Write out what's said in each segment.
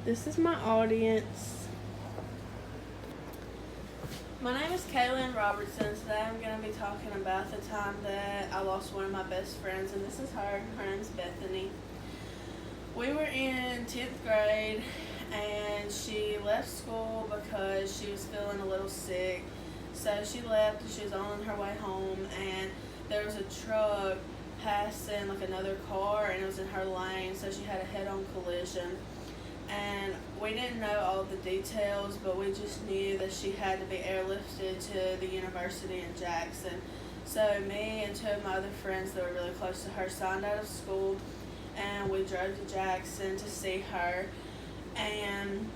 This is my audience. My name is Kaylin Robertson. Today I'm going to be talking about the time that I lost one of my best friends, and this is her. Her name's Bethany. We were in 10th grade, and she left school because she was feeling a little sick. So she left, and she was on her way home, and there was a truck passing like another car, and it was in her lane, so she had a head-on collision. And we didn't know all the details, but we just knew that she had to be airlifted to the university in Jackson. So me and two of my other friends that were really close to her signed out of school, and we drove to Jackson to see her. And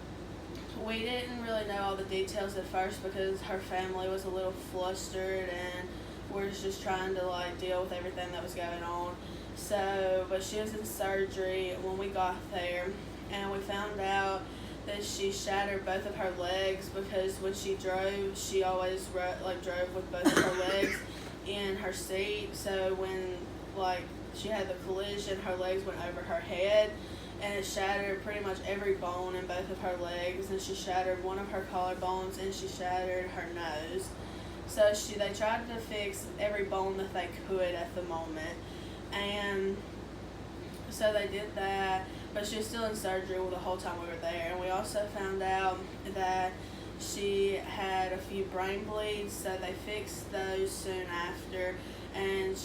we didn't really know all the details at first because her family was a little flustered, and we're just trying to deal with everything that was going on. So, but she was in surgery when we got there, and we found out that she shattered both of her legs because when she drove, she always drove with both of her legs in her seat. So when she had the collision, her legs went over her head, and it shattered pretty much every bone in both of her legs. And she shattered one of her collarbones, and she shattered her nose. So they tried to fix every bone that they could at the moment, and so they did that, but she was still in surgery the whole time we were there. And we also found out that she had a few brain bleeds, so they fixed those soon after. And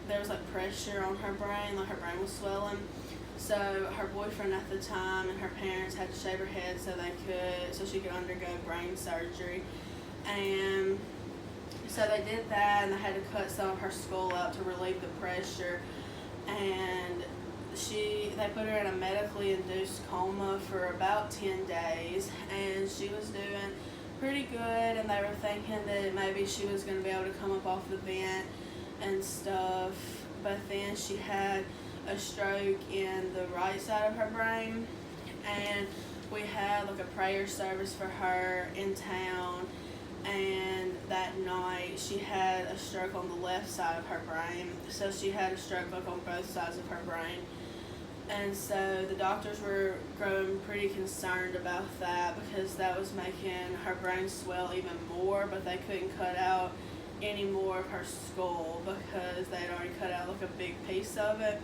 there was pressure on her brain, her brain was swelling. So her boyfriend at the time and her parents had to shave her head so she could undergo brain surgery. And so they did that, and they had to cut some of her skull out to relieve the pressure. And they put her in a medically induced coma for about 10 days, and she was doing pretty good, and they were thinking that maybe she was going to be able to come up off the vent and stuff. But then she had a stroke in the right side of her brain, and we had a prayer service for her in town. And that night she had a stroke on the left side of her brain, so she had a stroke on both sides of her brain. And so the doctors were growing pretty concerned about that because that was making her brain swell even more, but they couldn't cut out any more of her skull because they had already cut out a big piece of it.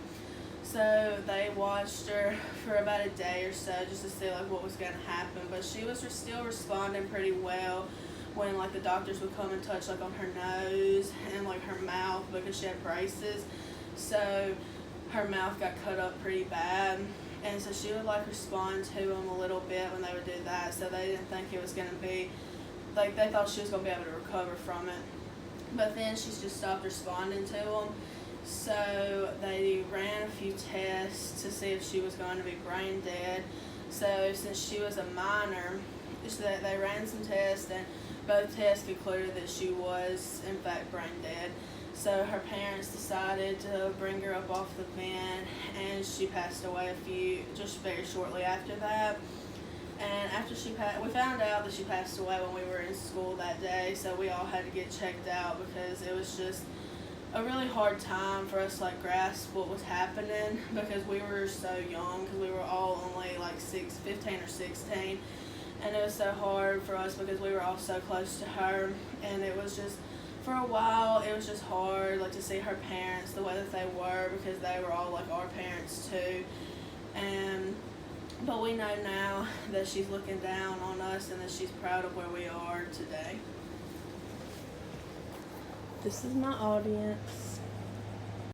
So they watched her for about a day or so just to see what was going to happen, but she was still responding pretty well when the doctors would come and touch on her nose and her mouth because she had braces. So her mouth got cut up pretty bad, and so she would respond to them a little bit when they would do that. So they didn't think it was going to be they thought she was going to be able to recover from it. But then she just stopped responding to them. So they ran a few tests to see if she was going to be brain dead. So since she was a minor, they ran some tests, and both tests concluded that she was in fact brain dead. So her parents decided to bring her up off the vent, and she passed away just very shortly after that. And after we found out that she passed away when we were in school that day, so we all had to get checked out because it was just a really hard time for us to grasp what was happening because we were so young, because we were all only 15 or 16. And it was so hard for us because we were all so close to her, and it was just, for a while, it was just hard to see her parents the way that they were because they were all our parents too. But we know now that she's looking down on us and that she's proud of where we are today. This is my audience.